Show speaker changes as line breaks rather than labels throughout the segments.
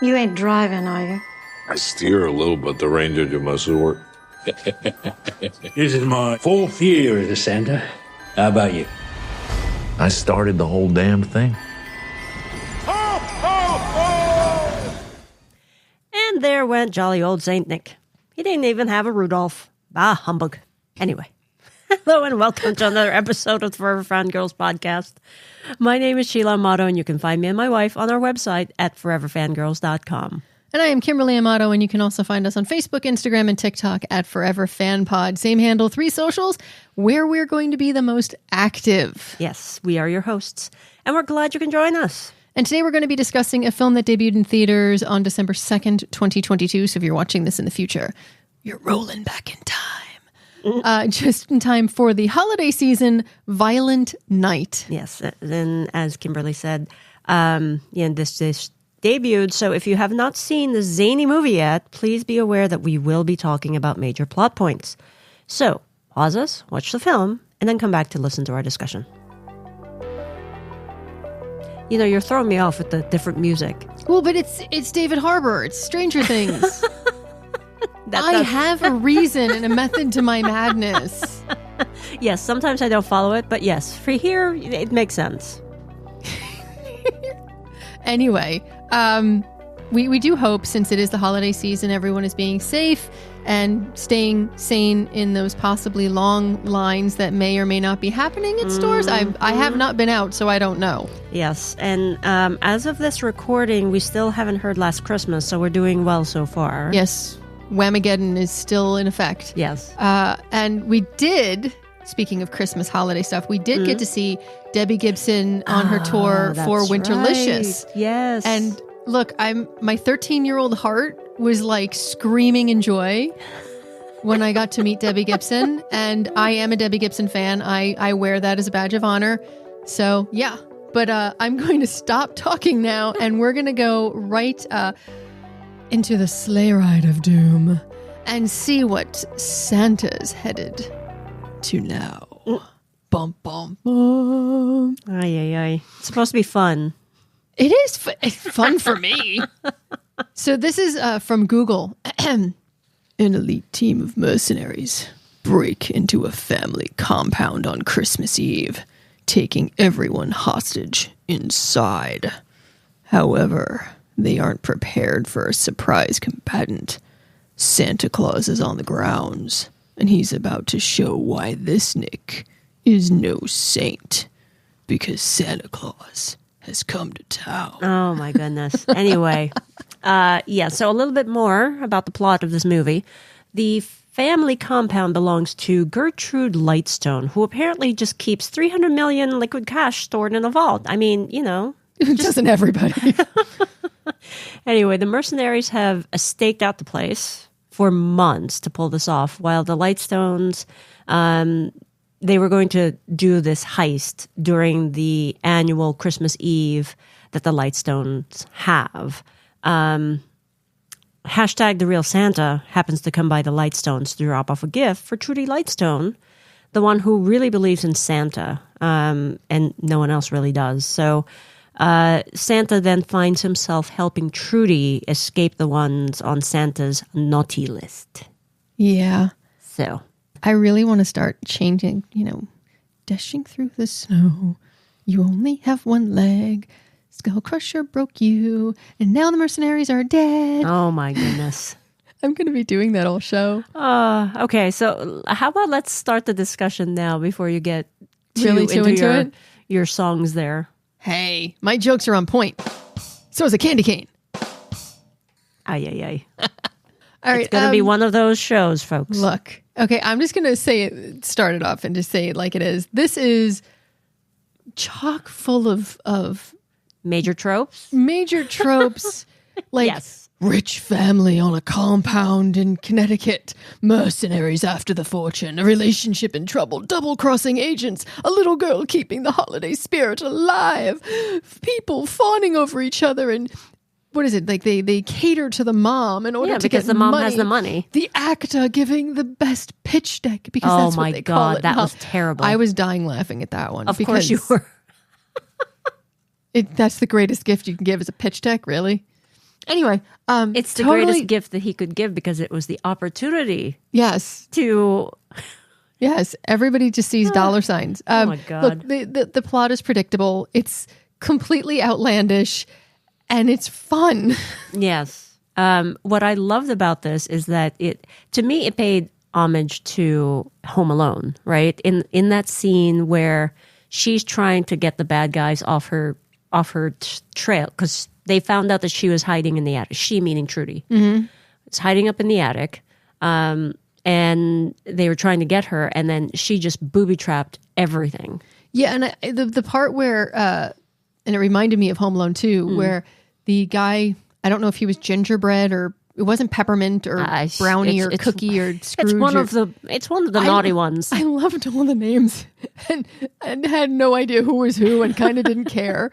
You ain't driving, are you?
I steer a little, but the ranger do most of the work.
This is my 4th year as a Santa. How about you?
I started the whole damn thing.
And there went jolly old Saint Nick. He didn't even have a Rudolph. Ah, humbug. Anyway, hello and welcome to another episode of the Forever Fangirls podcast. My name is Sheila Amato, and you can find me and my wife on our website at foreverfangirls.com.
And I am Kimberly Amato, and you can also find us on Facebook, Instagram, and TikTok at Forever Fan Pod. Same handle, 3 socials, where we're going to be the most active.
Yes, we are your hosts, and we're glad you can join us.
And today we're going to be discussing a film that debuted in theaters on December 2nd, 2022. So if you're watching this in the future, you're rolling back in time. Just in time for the holiday season, Violent Night.
Yes, and as Kimberly said, this debuted. So if you have not seen the zany movie yet, please be aware that we will be talking about major plot points. So pause us, watch the film, and then come back to listen to our discussion. You know, you're throwing me off with the different music.
Well, but it's David Harbour. It's Stranger Things. I have a reason and a method to my madness.
Yes, sometimes I don't follow it, but yes, for here, it makes sense.
Anyway, we do hope, since it is the holiday season, everyone is being safe and staying sane in those possibly long lines that may or may not be happening at stores. I have not been out, so I don't know.
Yes, and as of this recording, we still haven't heard Last Christmas, so we're doing well so far.
Yes, Whamageddon is still in effect.
Yes.
And we did, speaking of Christmas holiday stuff, we did get to see Debbie Gibson on her tour for Winterlicious.
Right. Yes.
And look, my 13-year-old heart was like screaming in joy when I got to meet Debbie Gibson. And I am a Debbie Gibson fan. I wear that as a badge of honor. So yeah, but I'm going to stop talking now, and we're going to go right into the sleigh ride of doom and see what Santa's headed to now. Bum, bum, bum.
Ay. It's supposed to be fun.
It is it's fun for me. So this is from Google. An elite team of mercenaries break into a family compound on Christmas Eve, taking everyone hostage inside. However, they aren't prepared for a surprise combatant. Santa Claus is on the grounds, and he's about to show why this Nick is no saint, because Santa Claus has come to town.
Oh my goodness. Anyway, so a little bit more about the plot of this movie. The family compound belongs to Gertrude Lightstone, who apparently just keeps 300 million liquid cash stored in a vault. I mean, you know.
Doesn't everybody?
Anyway, the mercenaries have staked out the place for months to pull this off, while the Lightstones, they were going to do this heist during the annual Christmas Eve that the Lightstones have. Hashtag the real Santa happens to come by the Lightstones to drop off a gift for Trudy Lightstone, the one who really believes in Santa, and no one else really does. So Santa then finds himself helping Trudy escape the ones on Santa's naughty list.
Yeah.
So
I really want to start changing, dashing through the snow. You only have one leg. Skull Crusher broke you. And now the mercenaries are dead.
Oh, my goodness.
I'm going to be doing that all show.
Okay, so how about let's start the discussion now before you get
really too into it?
Your songs there.
Hey, my jokes are on point. So is a candy cane.
Ay.
All right,
it's going to be one of those shows, folks.
Look, okay, I'm just going to start it off and just say it like it is. This is chock full of
major tropes.
Like
yes.
Rich family on a compound in Connecticut, mercenaries after the fortune, a relationship in trouble, double-crossing agents, a little girl keeping the holiday spirit alive, people fawning over each other, and what is it? Like they cater to the mom in order to get
the mom
money.
has the money.
The actor giving the best pitch deck because that's what they call it.
That was terrible.
I was dying laughing at that one.
Of course you were.
That's the greatest gift you can give is a pitch deck, really? Anyway,
It's the
totally,
greatest gift that he could give because it was the opportunity
Yes.
to.
Yes, everybody just sees dollar signs.
Oh my God.
Look, the plot is predictable. It's completely outlandish, and it's fun.
Yes. What I loved about this is that to me, it paid homage to Home Alone, right? In that scene where she's trying to get the bad guys off her trail because they found out that she was hiding in the attic. She meaning Trudy. Mm-hmm. It's hiding up in the attic. And they were trying to get her, and then she just booby-trapped everything.
Yeah, and the part where, and it reminded me of Home Alone 2, where the guy, I don't know if he was gingerbread or it wasn't peppermint or brownie or cookie or Scrooge.
It's one of the naughty ones.
I loved all the names and had no idea who was who and kind of didn't care.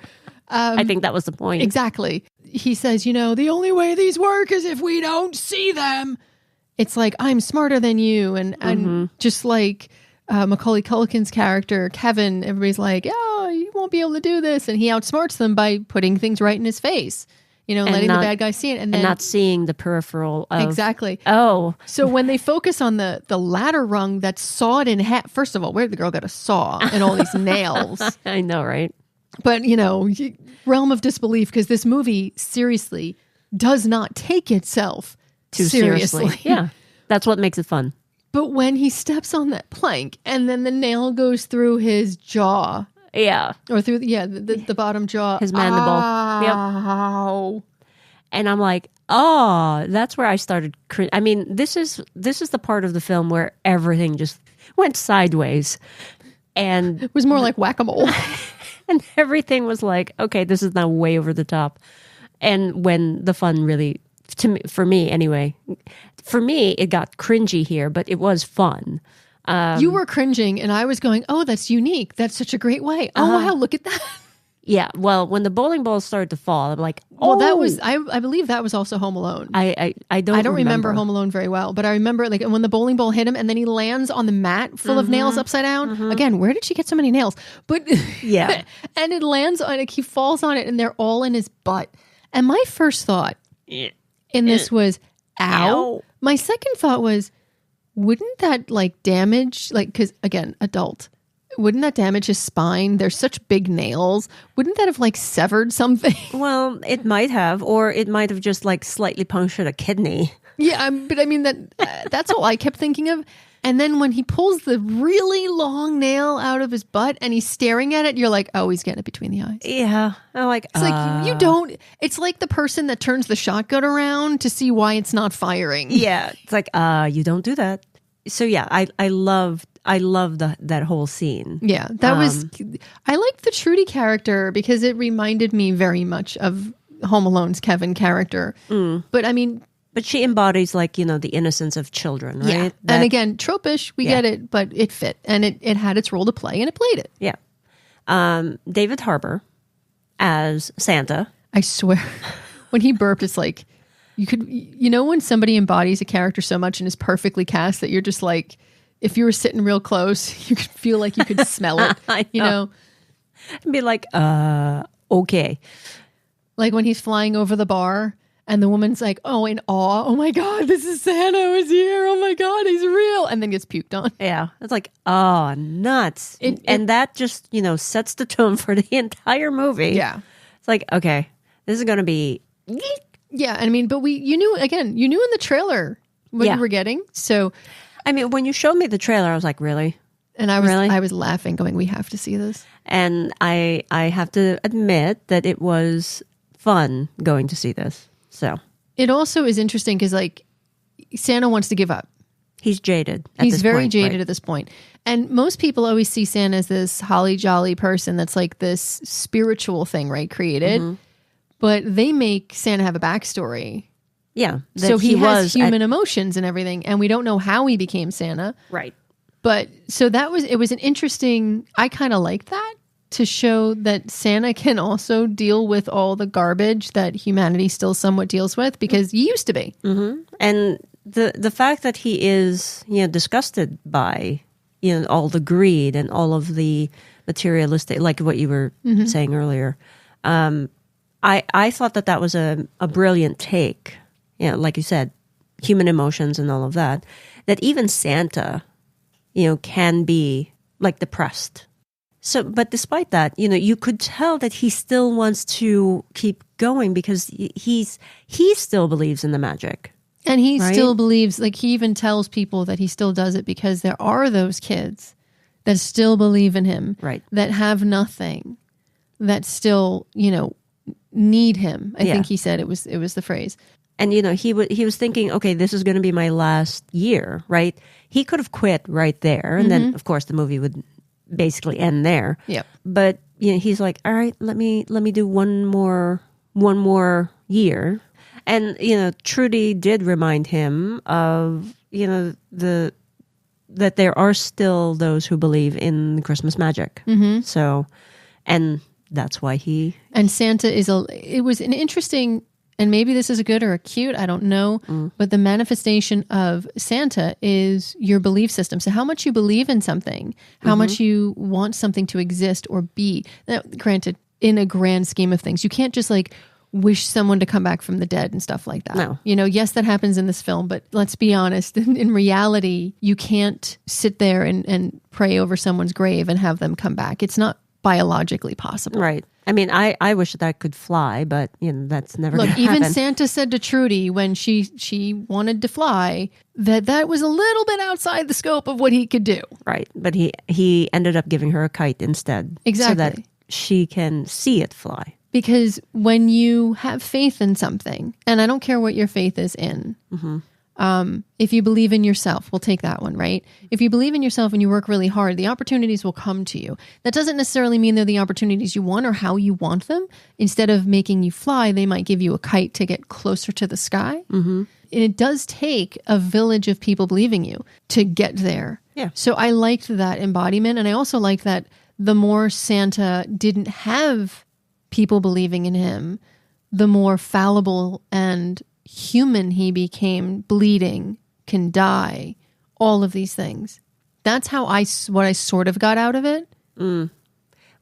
I think that was the point.
Exactly. He says, the only way these work is if we don't see them. It's like, I'm smarter than you. And just like Macaulay Culkin's character, Kevin, everybody's like, oh, you won't be able to do this. And he outsmarts them by putting things right in his face, letting the bad guy see it. And
not seeing the peripheral of...
Exactly.
Oh.
So when they focus on the ladder rung that's sawed in half, first of all, where did the girl get a saw and all these nails?
I know, right?
But, realm of disbelief, because this movie seriously does not take itself
too seriously. Yeah. That's what makes it fun.
But when he steps on that plank and then the nail goes through his jaw.
Yeah.
Or through, the bottom jaw.
His mandible.
Ow.
Yep. And I'm like, oh, that's where I started. I mean, this is the part of the film where everything just went sideways. And
it was more like whack-a-mole.
And everything was like, okay, this is now way over the top. And when the fun really... for me anyway, it got cringy here, but it was fun.
You were cringing and I was going, oh, that's unique. That's such a great way. Oh, wow, look at that.
Yeah, well, when the bowling balls started to fall, I'm like, oh.
Well, that was, I believe that was also Home Alone.
I don't
remember Home Alone very well, but I remember like when the bowling ball hit him and then he lands on the mat full of nails upside down. Mm-hmm. Again, where did she get so many nails? But
yeah.
And it lands on, like he falls on it and they're all in his butt. And my first thought in this was, ow. My second thought was, wouldn't that like damage, like, because again, adult, wouldn't that damage his spine? There's such big nails. Wouldn't that have like severed something?
Well, it might have, or it might have just like slightly punctured a kidney.
Yeah, but I mean, that's all I kept thinking of. And then when he pulls the really long nail out of his butt and he's staring at it, you're like, oh, he's getting it between the eyes.
Yeah. I'm like,
it's like, you don't, it's like the person that turns the shotgun around to see why it's not firing.
Yeah. It's like, you don't do that. So yeah, I loved that whole scene.
Yeah, that was, I liked the Trudy character because it reminded me very much of Home Alone's Kevin character. But I mean,
but she embodies like, the innocence of children, right?
Yeah. And again, tropish, we get it, but it fit and it had its role to play and it played it.
Yeah. David Harbour as Santa.
I swear, when he burped, it's like, you could, when somebody embodies a character so much and is perfectly cast that you're just like, if you were sitting real close, you could feel like you could smell it,
And be like, okay.
Like when he's flying over the bar and the woman's like, oh, in awe. Oh my God, this is Santa who's here. Oh my God, he's real. And then gets puked on.
Yeah. It's like, oh, nuts. And that just, sets the tone for the entire movie.
Yeah.
It's like, okay, this is going to be...
Yeah, I mean, but you knew in the trailer what you were getting. So,
I mean, when you showed me the trailer, I was like, really?
And I was laughing, going, we have to see this.
And I have to admit that it was fun going to see this. So
it also is interesting because like Santa wants to give up.
He's jaded.
He's very jaded at this point. And most people always see Santa as this holly jolly person that's like this spiritual thing, right? Created. Mm-hmm. But they make Santa have a backstory.
Yeah.
So he has human emotions and everything. And we don't know how he became Santa.
Right.
But so it was an interesting, I kind of like that to show that Santa can also deal with all the garbage that humanity still somewhat deals with because he used to be.
Mm-hmm. And the fact that he is, disgusted by, all the greed and all of the materialistic, like what you were saying earlier, I thought that was a brilliant take. You know, like you said, human emotions and all of that. That even Santa, can be like depressed. So, but despite that, you could tell that he still wants to keep going because he still believes in the magic.
And he
right?
still believes, like he even tells people that he still does it because there are those kids that still believe in him,
right?
That have nothing, that still, need him. I think he said it was the phrase.
And he was thinking, okay, this is going to be my last year, right? He could have quit right there, and then of course the movie would basically end there.
Yep.
But he's like, all right, let me do one more year. And Trudy did remind him of that there are still those who believe in Christmas magic. Mm-hmm. So, and that's why
and Santa it was an interesting. And maybe this is a good or a cute, I don't know. But the manifestation of Santa is your belief system. So how much you believe in something, how much you want something to exist or be. Now, granted, in a grand scheme of things, you can't just like wish someone to come back from the dead and stuff like that.
No.
Yes, that happens in this film, but let's be honest. In reality, you can't sit there and pray over someone's grave and have them come back. It's not biologically possible.
Right. I mean, I wish that I could fly, but that's never going to happen.
Even Santa said to Trudy when she wanted to fly that was a little bit outside the scope of what he could do.
Right. But he ended up giving her a kite instead.
Exactly.
So that she can see it fly.
Because when you have faith in something, and I don't care what your faith is in, if you believe in yourself, we'll take that one, right? If you believe in yourself and you work really hard, the opportunities will come to you. That doesn't necessarily mean they're the opportunities you want or how you want them. Instead of making you fly, they might give you a kite to get closer to the sky. Mm-hmm. It does take a village of people believing you to get there.
Yeah.
So I liked that embodiment. And I also liked that the more Santa didn't have people believing in him, the more fallible and human he became, bleeding, can die, all of these things. That's how what I sort of got out of it.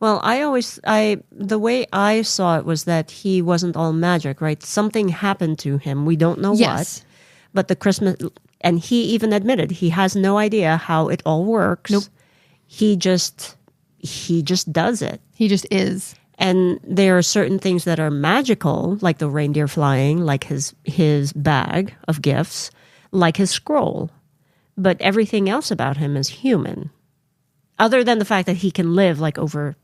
Well, the way I saw it was that he wasn't all magic, right? Something happened to him. We don't know what. But the Christmas, and he even admitted he has no idea how it all works.
Nope.
He just does it.
He just is.
And there are certain things that are magical, like the reindeer flying, like his bag of gifts, like his scroll. But everything else about him is human. Other than the fact that he can live like over,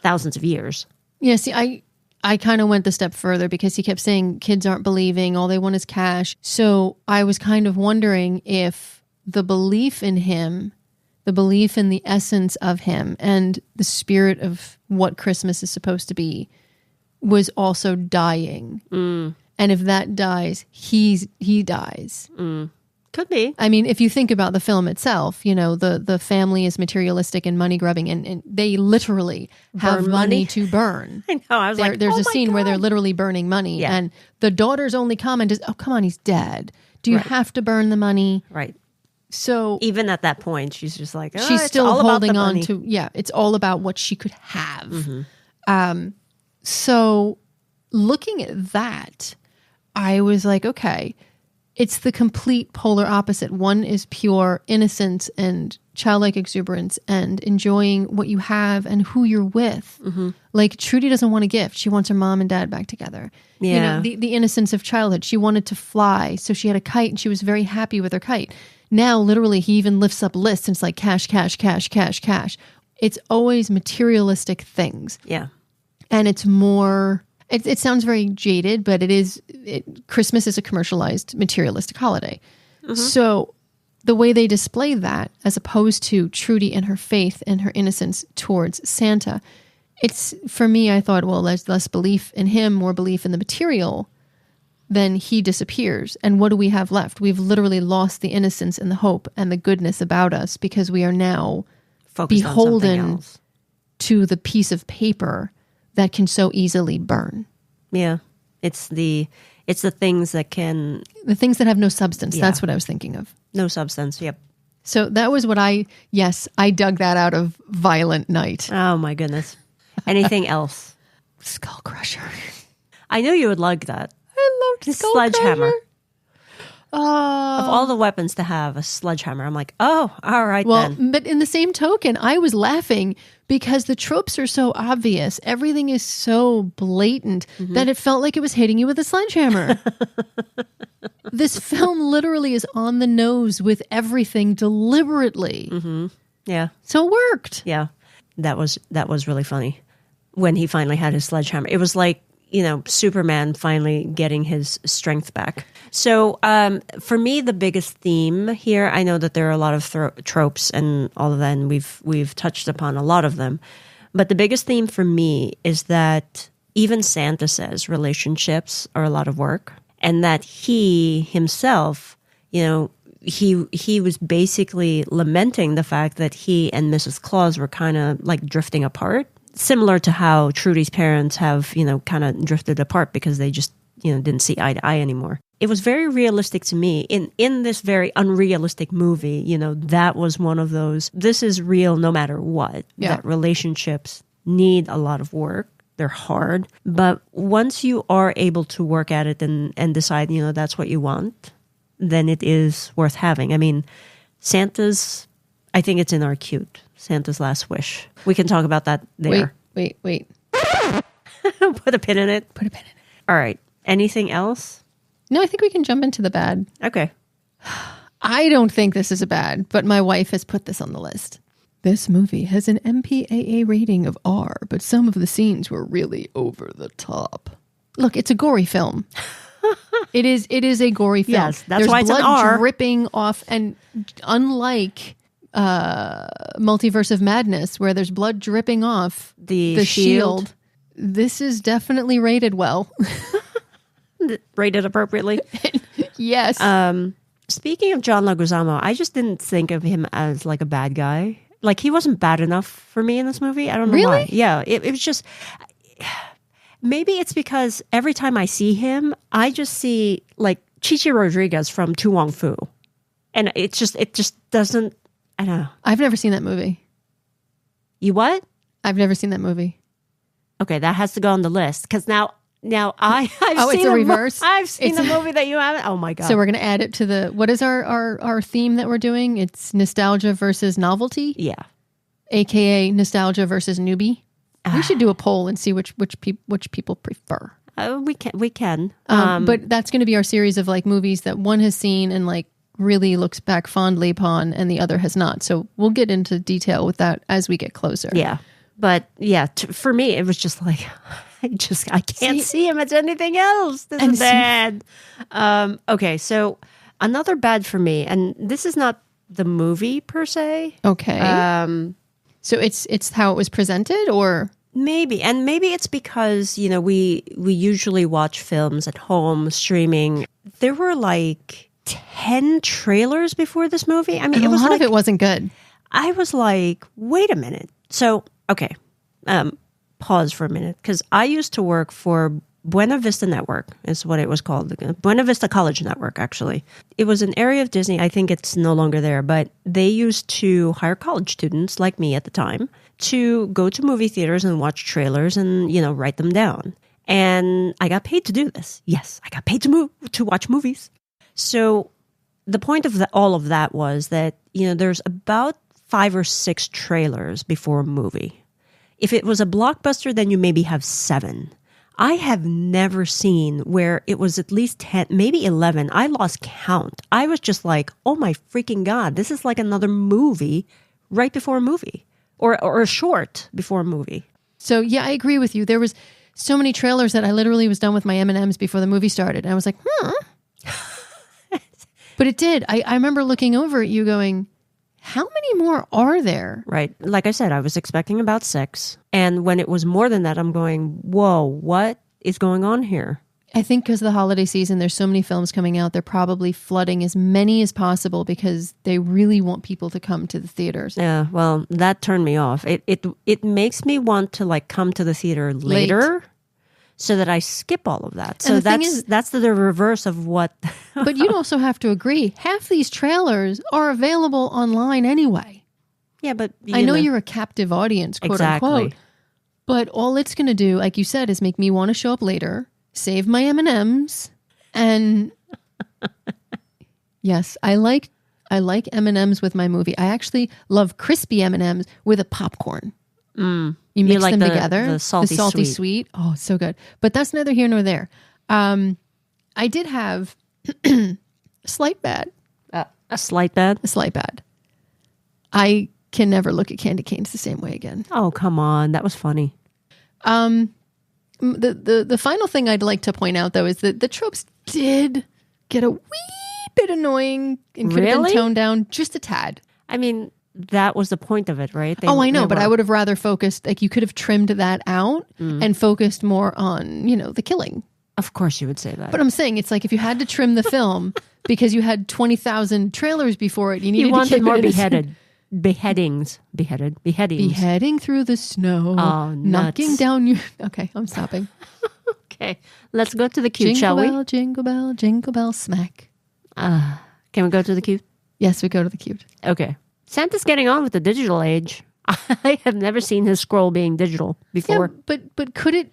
thousands of years.
Yeah, see, I kind of went the step further because he kept saying kids aren't believing, all they want is cash. So I was kind of wondering if the belief in him, the belief in the essence of him and the spirit of what Christmas is supposed to be was also dying. And if that dies, he dies.
Could be.
I mean, if you think about the film itself, the family is materialistic and money grubbing and they literally have money to burn.
I know. I was like,
there's a scene where they're literally burning money.
Yeah.
And the daughter's only comment is, oh, come on, he's dead. Do you have to burn the money?
Right.
So
even at that point, she's just like,
she's still holding on to, it's all about what she could have.
Mm-hmm.
So looking at that, I was like, okay, it's the complete polar opposite. One is pure innocence and childlike exuberance and enjoying what you have and who you're with. Mm-hmm. Like Trudy doesn't want a gift. She wants her mom and dad back together.
Yeah.
The innocence of childhood. She wanted to fly. So she had a kite and she was very happy with her kite. Now, literally, he even lifts up lists and it's like cash, cash, cash, cash, cash. It's always materialistic things.
Yeah.
And it's more, it sounds very jaded, but Christmas is a commercialized, materialistic holiday. Mm-hmm. So the way they display that, as opposed to Trudy and her faith and her innocence towards Santa, it's, for me, I thought, well, there's less belief in him, more belief in the material. Then he disappears. And what do we have left? We've literally lost the innocence and the hope and the goodness about us because we are now
focused
beholden to the piece of paper that can so easily burn.
Yeah. It's the things that can...
The things that have no substance. Yeah. That's what I was thinking of.
No substance, yep.
So that was what I dug that out of Violent Night.
Oh my goodness. Anything else?
Skull Crusher.
I knew you would like that.
I loved
His
Skull
sledgehammer.
Crusher.
Of all the weapons to have, a sledgehammer. I'm like, oh, all right
Well,
then.
but in the same token, I was laughing because the tropes are so obvious. Everything is so blatant that it felt like it was hitting you with a sledgehammer. This film literally is on the nose with everything deliberately.
Yeah,
So it worked.
yeah. That was really funny when he finally had his sledgehammer. It was like, Superman finally getting his strength back. So for me, the biggest theme here, I know that there are a lot of tropes and all of that, and we've touched upon a lot of them. But the biggest theme for me is that even Santa says relationships are a lot of work, and that he himself, he was basically lamenting the fact that he and Mrs. Claus were kind of like drifting apart. Similar to how Trudy's parents have, kind of drifted apart because they just, didn't see eye to eye anymore. It was very realistic to me. In this very unrealistic movie, that was one of those, this is real no matter what.
Yeah.
That relationships need a lot of work. They're hard. But once you are able to work at it and decide, that's what you want, then it is worth having. I mean, Santa's, I think it's in our cute. Santa's Last Wish. We can talk about that there.
Wait.
Put a pin in it.
Put a pin in it.
All right. Anything else?
No, I think we can jump into the bad.
Okay.
I don't think this is a bad, but my wife has put this on the list. This movie has an MPAA rating of R, but some of the scenes were really over the top. Look, it's a gory film. It is a gory film.
Yes, that's
There's
why it's an
blood
R.
dripping off, and unlike Multiverse of Madness, where there's blood dripping off
The shield.
this is definitely rated well.
Rated appropriately.
Yes.
Speaking of John Leguizamo, I just didn't think of him as like a bad guy. Like he wasn't bad enough for me in this movie. I don't know
Really?
why. Yeah, it was just maybe it's because every time I see him, I just see like Chichi Rodriguez from Tu Wong Fu, and it just doesn't. I don't know.
I've never seen that movie.
You what?
I've never seen that movie.
Okay, that has to go on the list because now I've
Oh,
seen
it's a reverse?
I've seen
It's
the movie that you haven't. Oh my god!
So we're going to add it to the, what is our theme that we're doing? It's nostalgia versus novelty,
yeah,
aka nostalgia versus newbie. We should do a poll and see which people prefer.
we can.
But that's going to be our series of like movies that one has seen and like really looks back fondly upon, and the other has not. So we'll get into detail with that as we get closer.
Yeah, but yeah, for me it was just like I can't see him as anything else. This is bad. Okay, so another bad for me, and this is not the movie per se.
Okay. So it's how it was presented, or
maybe it's because we usually watch films at home streaming. There were like 10 trailers before this movie. I mean,
a lot of it wasn't good.
I was like, wait a minute. So, okay, pause for a minute, because I used to work for Buena Vista Network, is what it was called. Buena Vista College Network, actually. It was an area of Disney. I think it's no longer there, but they used to hire college students like me at the time to go to movie theaters and watch trailers and, write them down. And I got paid to do this. Yes, I got paid to watch movies. So the point of all of that was that, there's about 5 or 6 trailers before a movie. If it was a blockbuster, then you maybe have 7. I have never seen where it was at least 10, maybe 11. I lost count. I was just like, oh my freaking God, this is like another movie right before a movie, or a short before a movie.
So yeah, I agree with you. There was so many trailers that I literally was done with my M&Ms before the movie started. And I was like, But it did. I remember looking over at you going, how many more are there?
Right. Like I said, I was expecting about 6. And when it was more than that, I'm going, whoa, what is going on here?
I think because of the holiday season, there's so many films coming out. They're probably flooding as many as possible because they really want people to come to the theaters.
Yeah, well, that turned me off. It makes me want to like come to the theater later. So that I skip all of that. So that's the reverse of what.
But you'd also have to agree, half these trailers are available online anyway.
Yeah, but
I know you're a captive audience, quote unquote. But all it's going to do, like you said, is make me want to show up later, save my M&Ms. And yes, I like M&Ms with my movie. I actually love crispy M&Ms with a popcorn. You mix
like
them
the
together.
the salty
sweet. Oh, so good. But that's neither here nor there. I did have a slight bad.
A slight bad?
A slight bad. I can never look at candy canes the same way again.
Oh, come on. That was funny.
The final thing I'd like to point out, though, is that the tropes did get a wee bit annoying and could have been toned down just a tad.
I mean, that was the point of it, right?
I know, but I would have rather focused, like you could have trimmed that out and focused more on, the killing.
Of course you would say that.
But I'm saying it's like if you had to trim the film because you had 20,000 trailers before it, you
wanted more beheadings.
Beheading through the snow.
Oh,
knocking
nuts.
down your... Okay, I'm stopping.
Okay, let's go to the cute, shall we?
Jingle bell, smack.
Can we go to the cute?
Yes, we go to the cute.
Okay. Santa's getting on with the digital age. I have never seen his scroll being digital before.
Yeah, but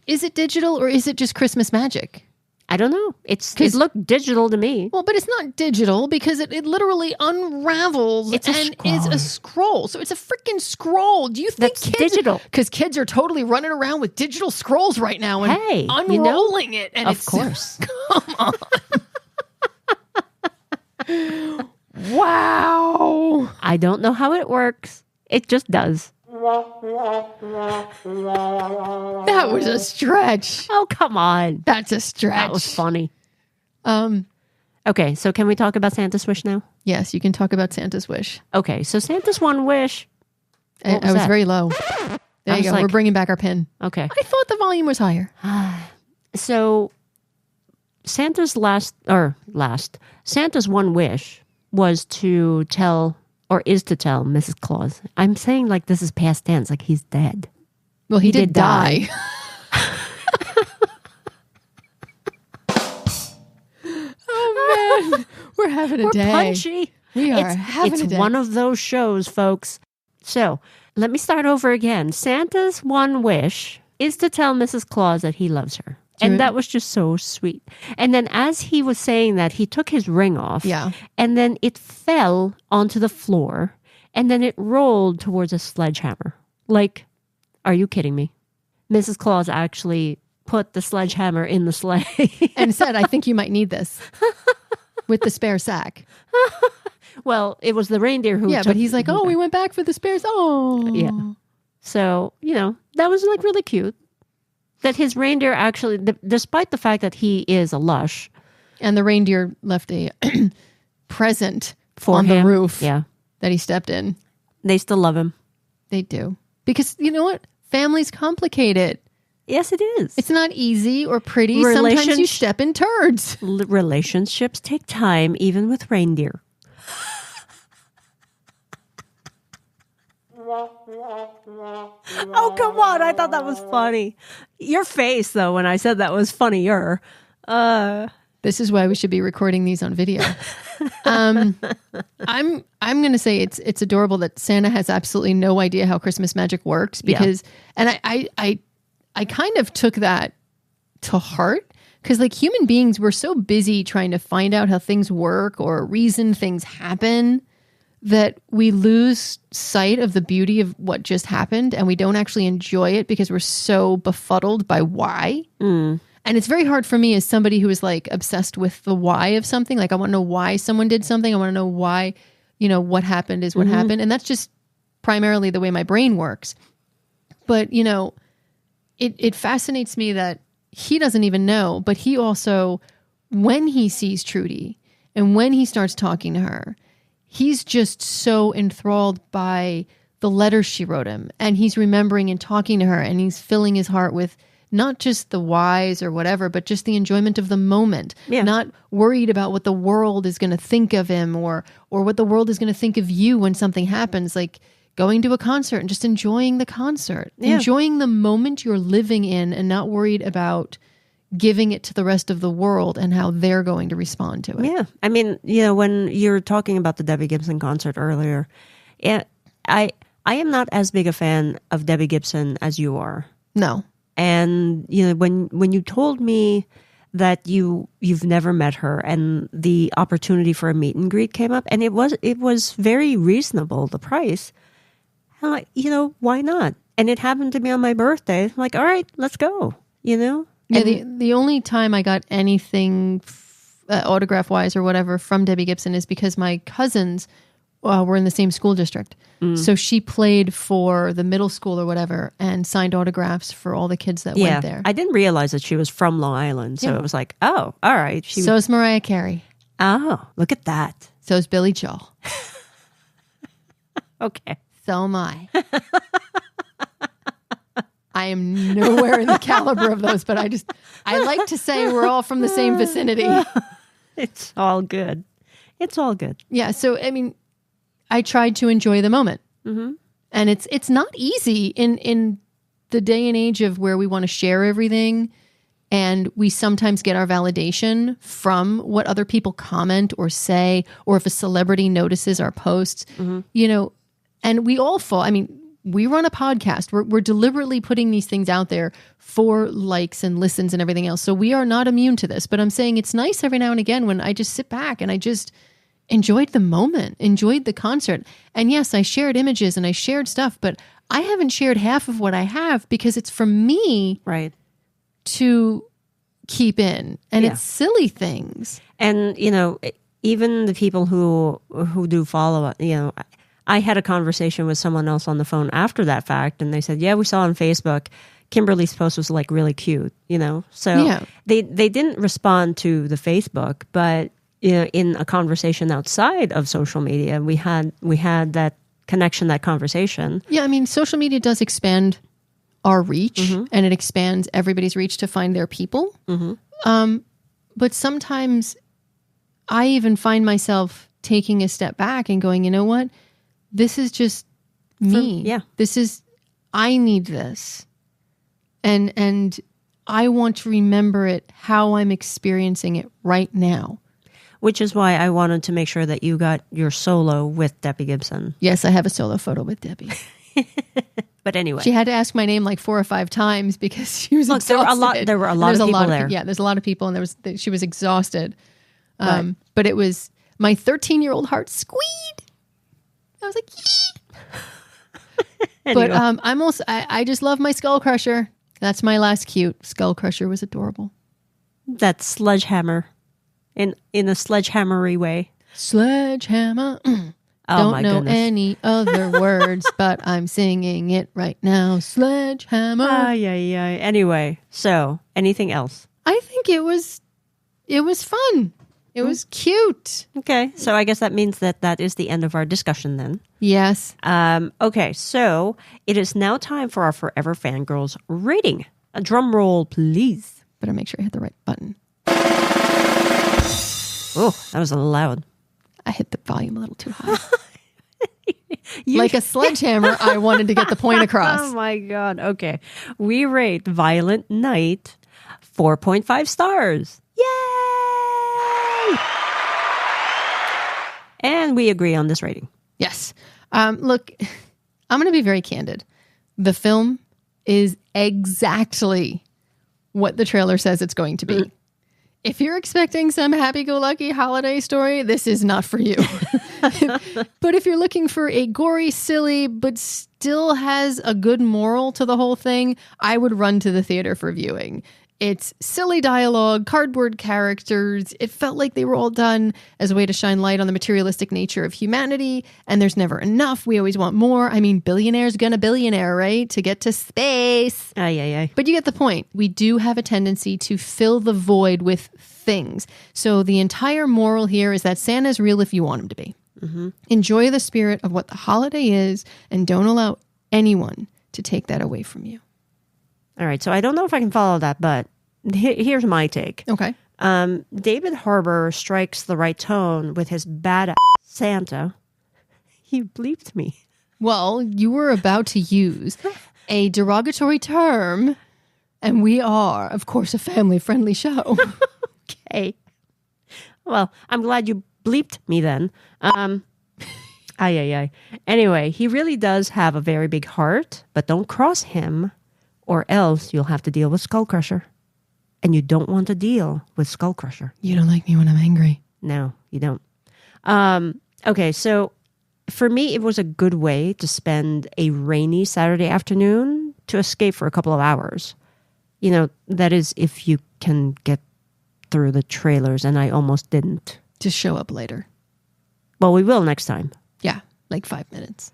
is it digital or is it just Christmas magic?
I don't know. It looked digital to me.
Well, but it's not digital because it literally unravels is a scroll. So it's a freaking scroll. Do you think
that's digital?
Because kids are totally running around with digital scrolls right now and unrolling it. And
of course.
Come on. Wow.
I don't know how it works. It just does.
That was a stretch.
Oh, come on.
That's a stretch.
That was funny. Okay, so can we talk about Santa's wish now?
Yes, you can talk about Santa's wish.
Okay, so Santa's one wish.
I was very low. There you go. We're bringing back our pin.
Okay.
I thought the volume was higher.
So Santa's Santa's one wish was to tell Mrs. Claus. I'm saying like this is past tense, like he's dead.
Well, he did die. Oh man, we're having a day.
Punchy.
We are having a day.
It's one of those shows, folks. So let me start over again. Santa's one wish is to tell Mrs. Claus that he loves her. And that was just so sweet. And then as he was saying that, he took his ring off.
Yeah.
And then it fell onto the floor. And then it rolled towards a sledgehammer. Like, are you kidding me? Mrs. Claus actually put the sledgehammer in the sleigh.
And said, I think you might need this. With the spare sack.
Well, it was the reindeer who
but he's like, we went back for the spares. Oh.
Yeah. So, that was like really cute. That his reindeer actually, despite the fact that he is a lush.
And the reindeer left a present
for
the
him.
roof
that
he stepped in.
They still love him.
They do. Because you know what? Family's complicated.
Yes, it is.
It's not easy or pretty. Sometimes you step in turds.
Relationships take time, even with reindeer. Oh, come on. I thought that was funny. Your face, though, when I said that was funnier.
This is why we should be recording these on video. I'm going to say it's adorable that Santa has absolutely no idea how Christmas magic works because, and I kind of took that to heart because like human beings, we're so busy trying to find out how things work or reason things happen that we lose sight of the beauty of what just happened and we don't actually enjoy it because we're so befuddled by why. And it's very hard for me as somebody who is like obsessed with the why of something. Like I want to know why someone did something. I want to know why, what happened is what happened. And that's just primarily the way my brain works. But, it fascinates me that he doesn't even know, but he also, when he sees Trudy and when he starts talking to her, he's just so enthralled by the letters she wrote him. And he's remembering and talking to her and he's filling his heart with not just the whys or whatever, but just the enjoyment of the moment. Yeah. Not worried about what the world is going to think of him or what the world is going to think of you when something happens. Like going to a concert and just enjoying the concert. Yeah. Enjoying the moment you're living in and not worried about giving it to the rest of the world and how they're going to respond to it.
Yeah. I mean, when you're talking about the Debbie Gibson concert earlier, I am not as big a fan of Debbie Gibson as you are.
No.
And when you told me that you've never met her, and the opportunity for a meet and greet came up, and it was very reasonable, the price. I'm like, why not? And it happened to be on my birthday. I'm like, all right, let's go.
Yeah, the only time I got anything autograph wise or whatever from Debbie Gibson is because my cousins were in the same school district. So she played for the middle school or whatever and signed autographs for all the kids that went there.
I didn't realize that she was from Long Island. So it was like, oh, all right.
So's Mariah Carey.
Oh, look at that.
So's Billy Joel.
Okay.
So am I. I am nowhere in the caliber of those, but I like to say we're all from the same vicinity.
It's all good. It's all good.
Yeah. So, I mean, I tried to enjoy the moment. Mm-hmm. And it's not easy in the day and age of where we want to share everything. And we sometimes get our validation from what other people comment or say, or if a celebrity notices our posts, and we all fall. I mean, we run a podcast. We're deliberately putting these things out there for likes and listens and everything else. So we are not immune to this. But I'm saying it's nice every now and again when I just sit back and I just enjoyed the moment, enjoyed the concert. And yes, I shared images and I shared stuff, but I haven't shared half of what I have because it's for me to keep in. And it's silly things.
And, even the people who do follow up, I had a conversation with someone else on the phone after that fact, and they said, yeah, we saw on Facebook, Kimberly's post was like really cute, So they didn't respond to the Facebook, but in a conversation outside of social media, we had that connection, that conversation.
Yeah, I mean, social media does expand our reach, and it expands everybody's reach to find their people. But sometimes I even find myself taking a step back and going, you know what? This is just me. I need this. And I want to remember it how I'm experiencing it right now.
Which is why I wanted to make sure that you got your solo with Debbie Gibson.
Yes, I have a solo photo with Debbie.
But anyway.
She had to ask my name like 4 or 5 times because she was exhausted.
There were a lot of people there.
Yeah, there's a lot of people, and she was exhausted. But it was my 13-year-old heart squeed. I was like, anyway. But I just love my Skull Crusher. That's my last cute. Skull Crusher was adorable.
That sledgehammer in a sledgehammery way.
Sledgehammer. Don't know any other words, but I'm singing it right now. Sledgehammer.
Anyway, so anything else?
I think it was fun. It was cute.
Okay, so I guess that means that is the end of our discussion then.
Yes.
Okay, so it is now time for our Forever Fangirls rating. A drum roll, please.
Better make sure I hit the right button.
Oh, that was a little loud.
I hit the volume a little too high. Like a sledgehammer, I wanted to get the point across.
Oh my God. Okay. We rate Violent Night 4.5 stars. Yay! And we agree on this rating.
Yes. Look, I'm going to be very candid. The film is exactly what the trailer says it's going to be. If you're expecting some happy-go-lucky holiday story, this is not for you. But if you're looking for a gory, silly, but still has a good moral to the whole thing, I would run to the theater for viewing. It's silly dialogue, cardboard characters. It felt like they were all done as a way to shine light on the materialistic nature of humanity, and there's never enough. We always want more. I mean, billionaire's gonna billionaire, right? To get to space. But you get the point. We do have a tendency to fill the void with things. So the entire moral here is that Santa's real if you want him to be. Enjoy the spirit of what the holiday is, and don't allow anyone to take that away from you.
All right, so I don't know if I can follow that, but here's my take.
Okay.
David Harbour strikes the right tone with his badass Santa. He bleeped me.
Well, you were about to use a derogatory term, and we are, of course, a family-friendly show.
Okay. Well, I'm glad you bleeped me then. Anyway, he really does have a very big heart, but don't cross him, or else you'll have to deal with Skull Crusher. and you don't want to deal with Skull Crusher.
You don't like me when I'm angry.
No, you don't. Okay, so for me, it was a good way to spend a rainy Saturday afternoon to escape for a couple of hours. You know, that is if you can get through the trailers, and I almost didn't.
Just show up later.
Well, we will next time.
Yeah, like 5 minutes.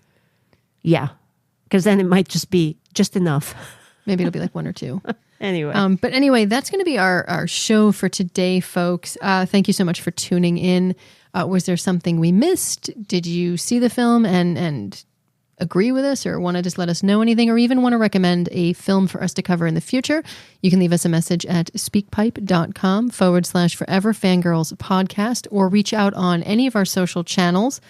Yeah, because then it might just be just enough.
Maybe it'll be like 1 or 2.
Anyway.
But anyway, that's going to be our show for today, folks. Thank you so much for tuning in. Was there something we missed? Did you see the film and agree with us, or want to just let us know anything, or even want to recommend a film for us to cover in the future? You can leave us a message at speakpipe.com/forever fangirls podcast, or reach out on any of our social channels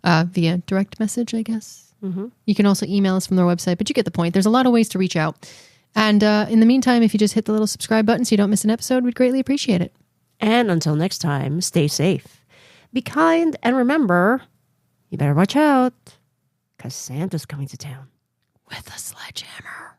via direct message, I guess. Mm-hmm. You can also email us from their website, but you get the point. There's a lot of ways to reach out. And in the meantime, if you just hit the little subscribe button so you don't miss an episode, we'd greatly appreciate it.
And until next time, stay safe, be kind, and remember, you better watch out, because Santa's coming to town.
With a sledgehammer.